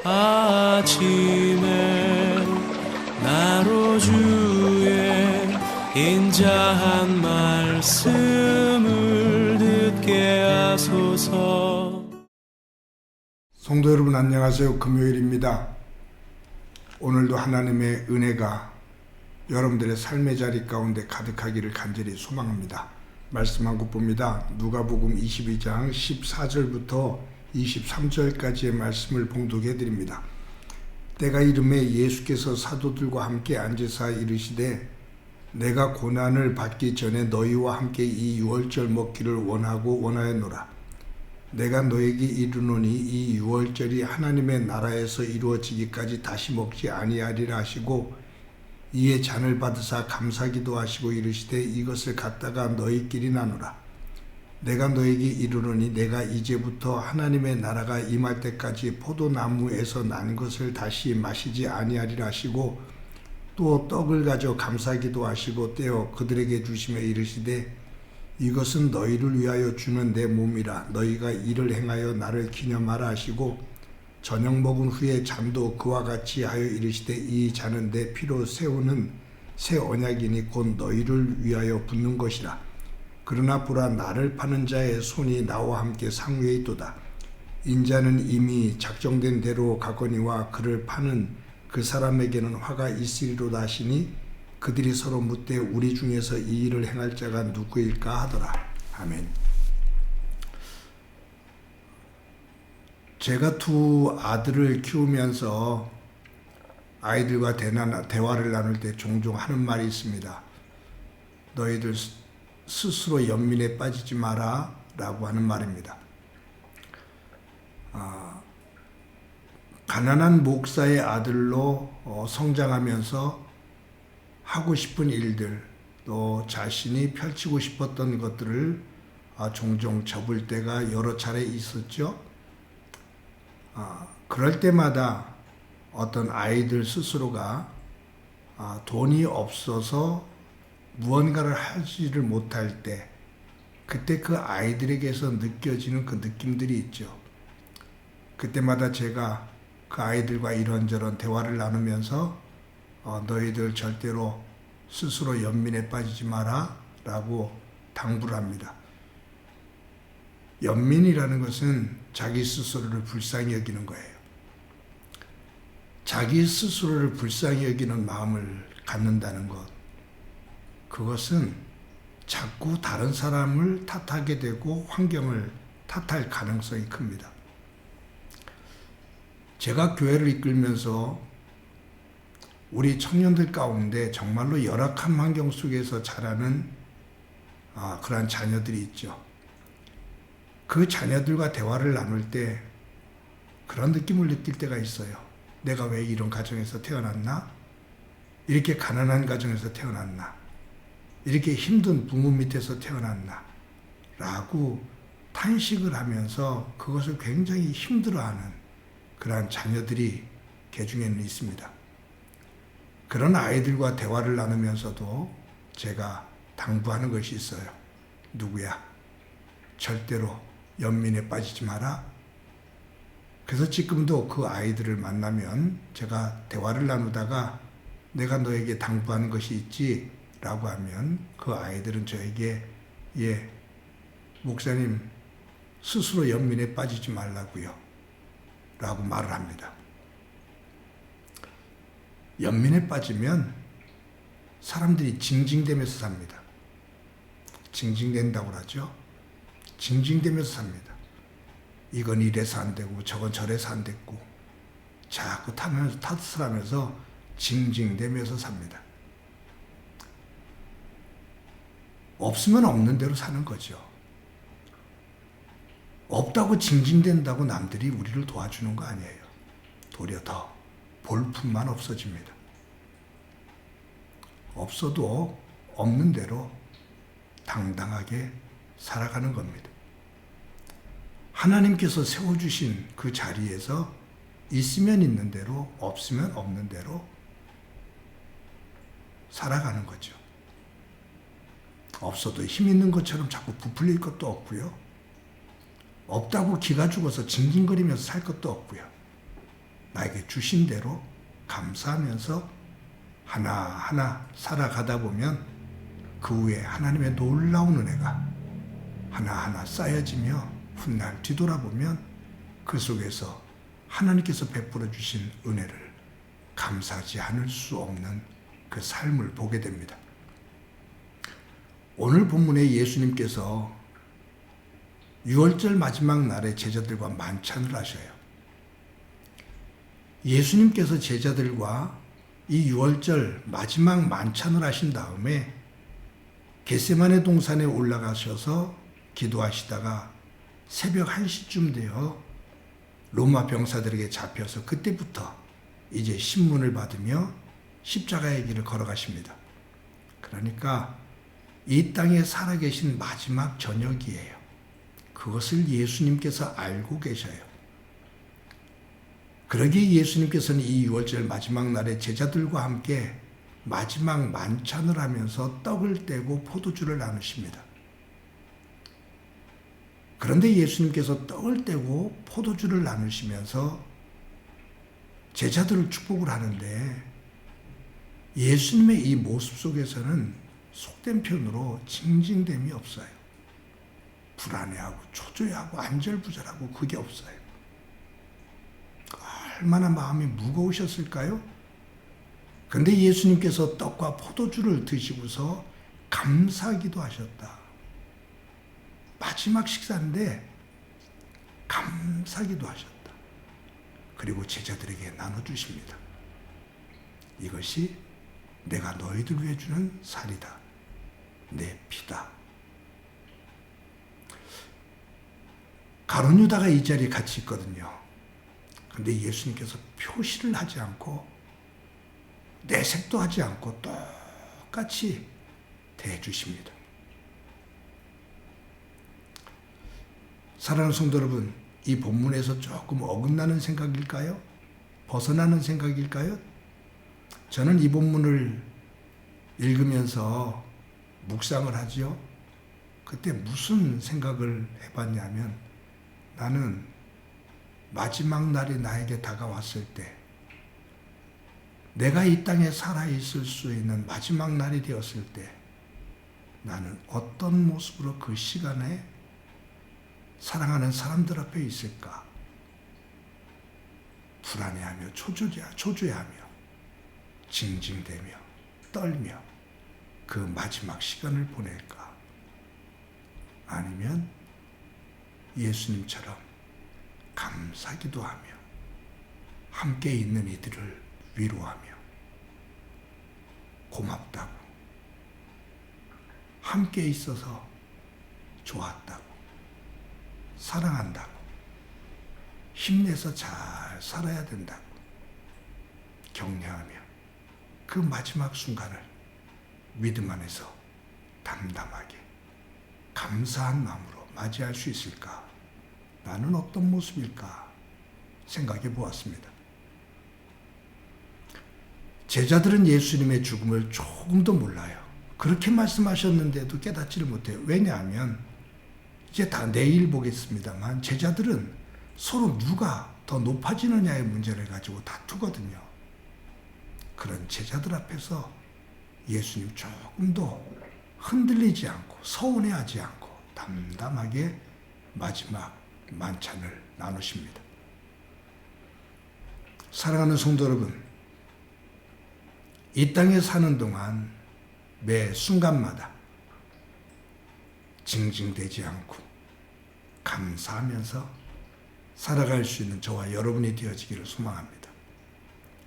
아침에 나로 주의 인자한 말씀을 듣게 하소서. 성도 여러분 안녕하세요. 금요일입니다. 오늘도 하나님의 은혜가 여러분들의 삶의 자리 가운데 가득하기를 간절히 소망합니다. 말씀 한 국 봅니다. 누가복음 22장 14절부터 23절까지의 말씀을 봉독해 드립니다. 때가 이름에 예수께서 사도들과 함께 앉으사 이르시되 내가 고난을 받기 전에 너희와 함께 이 유월절 먹기를 원하였노라. 내가 너에게 이르노니 이 유월절이 하나님의 나라에서 이루어지기까지 다시 먹지 아니하리라 하시고 이에 잔을 받으사 감사기도 하시고 이르시되 이것을 갖다가 너희끼리 나누라. 내가 너에게 이르노니 내가 이제부터 하나님의 나라가 임할 때까지 포도나무에서 난 것을 다시 마시지 아니하리라 하시고 또 떡을 가져 감사기도 하시고 떼어 그들에게 주시며 이르시되 이것은 너희를 위하여 주는 내 몸이라. 너희가 이를 행하여 나를 기념하라 하시고 저녁 먹은 후에 잔도 그와 같이 하여 이르시되 이 잔은 내 피로 세우는 새 언약이니 곧 너희를 위하여 붓는 것이라. 그러나 보라 나를 파는 자의 손이 나와 함께 상위에 있도다. 인자는 이미 작정된 대로 가거니와 그를 파는 그 사람에게는 화가 있으리로다 하시니 그들이 서로 묻되 우리 중에서 이 일을 행할 자가 누구일까 하더라. 아멘. 제가 두 아들을 키우면서 아이들과 대화를 나눌 때 종종 하는 말이 있습니다. 너희들 스스로 연민에 빠지지 마라 라고 하는 말입니다. 가난한 목사의 아들로 성장하면서 하고 싶은 일들 또 자신이 펼치고 싶었던 것들을 종종 접을 때가 여러 차례 있었죠. 그럴 때마다 어떤 아이들 스스로가 돈이 없어서 무언가를 하지를 못할 때 그때 그 아이들에게서 느껴지는 그 느낌들이 있죠. 그때마다 제가 그 아이들과 이런저런 대화를 나누면서 너희들 절대로 스스로 연민에 빠지지 마라 라고 당부를 합니다. 연민이라는 것은 자기 스스로를 불쌍히 여기는 거예요. 자기 스스로를 불쌍히 여기는 마음을 갖는다는 것, 그것은 자꾸 다른 사람을 탓하게 되고 환경을 탓할 가능성이 큽니다. 제가 교회를 이끌면서 우리 청년들 가운데 정말로 열악한 환경 속에서 자라는 그러한 자녀들이 있죠. 그 자녀들과 대화를 나눌 때 그런 느낌을 느낄 때가 있어요. 내가 왜 이런 가정에서 태어났나? 이렇게 가난한 가정에서 태어났나? 이렇게 힘든 부모 밑에서 태어났나? 라고 탄식을 하면서 그것을 굉장히 힘들어하는 그러한 자녀들이 개중에는 있습니다. 그런 아이들과 대화를 나누면서도 제가 당부하는 것이 있어요. 누구야? 절대로 연민에 빠지지 마라. 그래서 지금도 그 아이들을 만나면 제가 대화를 나누다가 내가 너에게 당부하는 것이 있지 라고 하면 그 아이들은 저에게 목사님 스스로 연민에 빠지지 말라고요 라고 말을 합니다. 연민에 빠지면 사람들이 징징대면서 삽니다. 징징댄다고 하죠. 징징대면서 삽니다. 이건 이래서 안 되고 저건 저래서 안 됐고 자꾸 탓을 하면서 징징대면서 삽니다. 없으면 없는 대로 사는 거죠. 없다고 징징댄다고 남들이 우리를 도와주는 거 아니에요. 도리어 더 볼품만 없어집니다. 없어도 없는 대로 당당하게 살아가는 겁니다. 하나님께서 세워주신 그 자리에서 있으면 있는 대로 없으면 없는 대로 살아가는 거죠. 없어도 힘 있는 것처럼 자꾸 부풀릴 것도 없고요. 없다고 기가 죽어서 징징거리면서 살 것도 없고요. 나에게 주신 대로 감사하면서 하나하나 살아가다 보면 그 후에 하나님의 놀라운 은혜가 하나하나 쌓여지며 훗날 뒤돌아보면 그 속에서 하나님께서 베풀어 주신 은혜를 감사하지 않을 수 없는 그 삶을 보게 됩니다. 오늘 본문에 예수님께서 유월절 마지막 날에 제자들과 만찬을 하셔요. 예수님께서 제자들과 이 유월절 마지막 만찬을 하신 다음에 겟세마네 동산에 올라가셔서 기도하시다가 새벽 1시쯤 되어 로마 병사들에게 잡혀서 그때부터 이제 신문을 받으며 십자가의 길을 걸어가십니다. 그러니까 이 땅에 살아계신 마지막 저녁이에요. 그것을 예수님께서 알고 계셔요. 그러기에 예수님께서는 이 유월절 마지막 날에 제자들과 함께 마지막 만찬을 하면서 떡을 떼고 포도주를 나누십니다. 그런데 예수님께서 떡을 떼고 포도주를 나누시면서 제자들을 축복을 하는데 예수님의 이 모습 속에서는 속된 편으로 징징됨이 없어요. 불안해하고 초조해하고 안절부절하고 그게 없어요. 얼마나 마음이 무거우셨을까요? 근데 예수님께서 떡과 포도주를 드시고서 감사하기도 하셨다. 마지막 식사인데 감사하기도 하셨다. 그리고 제자들에게 나눠주십니다. 이것이 내가 너희들 위해 주는 살이다. 내 피다. 가룟 유다가 이 자리에 같이 있거든요. 근데 예수님께서 표시를 하지 않고 내색도 하지 않고 똑같이 대해주십니다. 사랑하는 성도 여러분, 이 본문에서 조금 어긋나는 생각일까요? 벗어나는 생각일까요? 저는 이 본문을 읽으면서 묵상을 하지요. 그때 무슨 생각을 해봤냐면 나는 마지막 날이 나에게 다가왔을 때 내가 이 땅에 살아있을 수 있는 마지막 날이 되었을 때 나는 어떤 모습으로 그 시간에 사랑하는 사람들 앞에 있을까? 불안해하며 초조해하며 징징대며 떨며 그 마지막 시간을 보낼까? 아니면 예수님처럼 감사기도 하며 함께 있는 이들을 위로하며 고맙다고 함께 있어서 좋았다고 사랑한다고 힘내서 잘 살아야 된다고 격려하며 그 마지막 순간을 믿음 안에서 담담하게 감사한 마음으로 맞이할 수 있을까? 나는 어떤 모습일까? 생각해 보았습니다. 제자들은 예수님의 죽음을 조금도 몰라요. 그렇게 말씀하셨는데도 깨닫지를 못해요. 왜냐하면 이제 다 내일 보겠습니다만 제자들은 서로 누가 더 높아지느냐의 문제를 가지고 다투거든요. 그런 제자들 앞에서 예수님 조금도 흔들리지 않고 서운해하지 않고 담담하게 마지막 만찬을 나누십니다. 사랑하는 성도 여러분, 이 땅에 사는 동안 매 순간마다 징징대지 않고 감사하면서 살아갈 수 있는 저와 여러분이 되어지기를 소망합니다.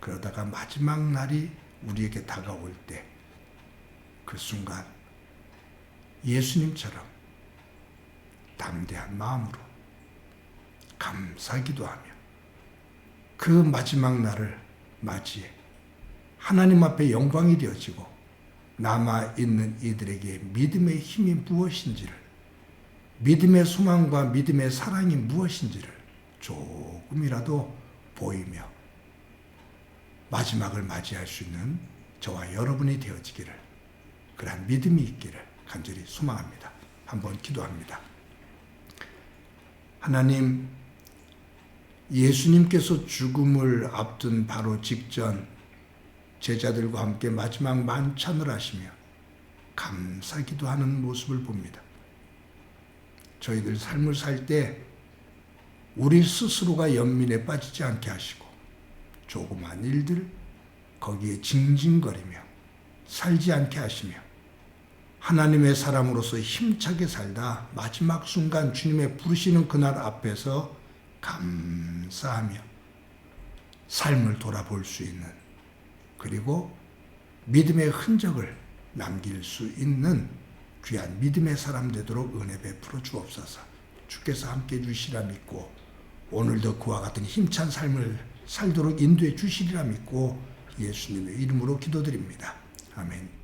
그러다가 마지막 날이 우리에게 다가올 때 그 순간 예수님처럼 담대한 마음으로 감사하기도 하며 그 마지막 날을 맞이해 하나님 앞에 영광이 되어지고 남아있는 이들에게 믿음의 힘이 무엇인지를 믿음의 소망과 믿음의 사랑이 무엇인지를 조금이라도 보이며 마지막을 맞이할 수 있는 저와 여러분이 되어지기를 그러한 믿음이 있기를 간절히 소망합니다. 한번 기도합니다. 하나님, 예수님께서 죽음을 앞둔 바로 직전 제자들과 함께 마지막 만찬을 하시며 감사 기도하는 모습을 봅니다. 저희들 삶을 살 때 우리 스스로가 연민에 빠지지 않게 하시고 조그만 일들 거기에 징징거리며 살지 않게 하시며 하나님의 사람으로서 힘차게 살다 마지막 순간 주님의 부르시는 그날 앞에서 감사하며 삶을 돌아볼 수 있는, 그리고 믿음의 흔적을 남길 수 있는 귀한 믿음의 사람 되도록 은혜 베풀어 주옵소서. 주께서 함께 해 주시리라 믿고 오늘도 그와 같은 힘찬 삶을 살도록 인도해 주시리라 믿고 예수님의 이름으로 기도드립니다. 아멘.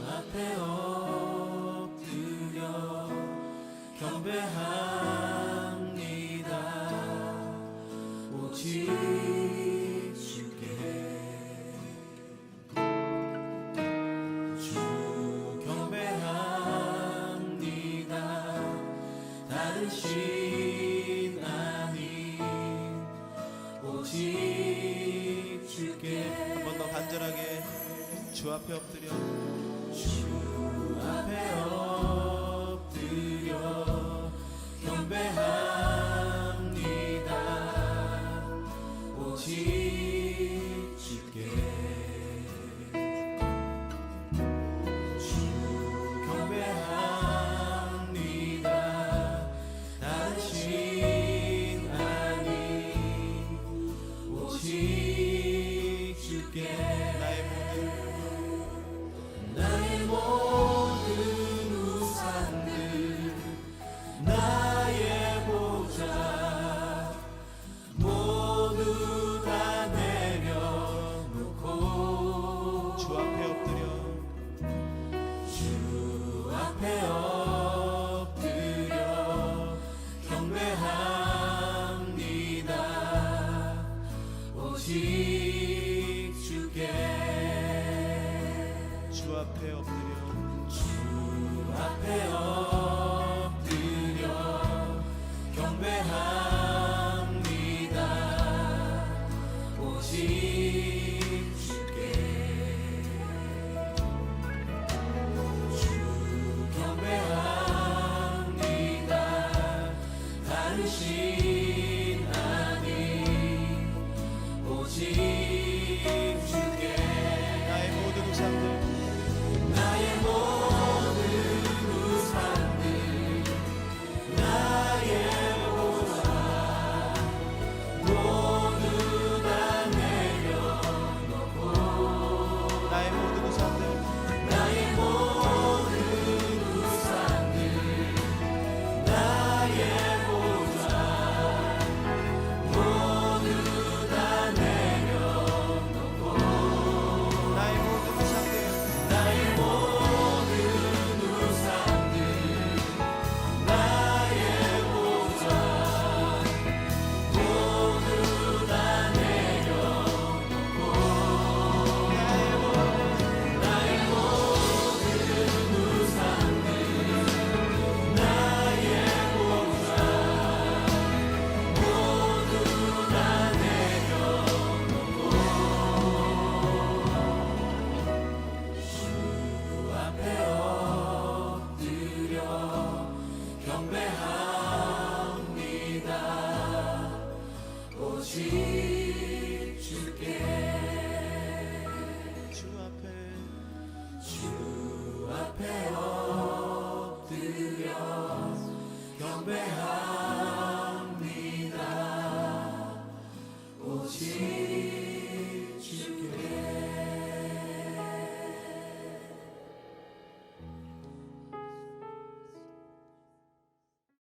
앞에 엎드려 경배합니다. 오직 주께 주 경배합니다. 다른 신 아닌 오직 주께. 한 번 더 간절하게 주 앞에 엎드려 주 앞에 엎드려 경배합니다. 오직 주께 주 경배합니다. 다른 신 아닌 오직 주께 나의 모든 우상들 나의 보좌 모두 다 내려놓고 주 앞에 엎드려 주 앞에 엎드려 경배합니다. 오직 주께 주 앞에 엎드려 주 앞에 엎드려 경배합니다. 오직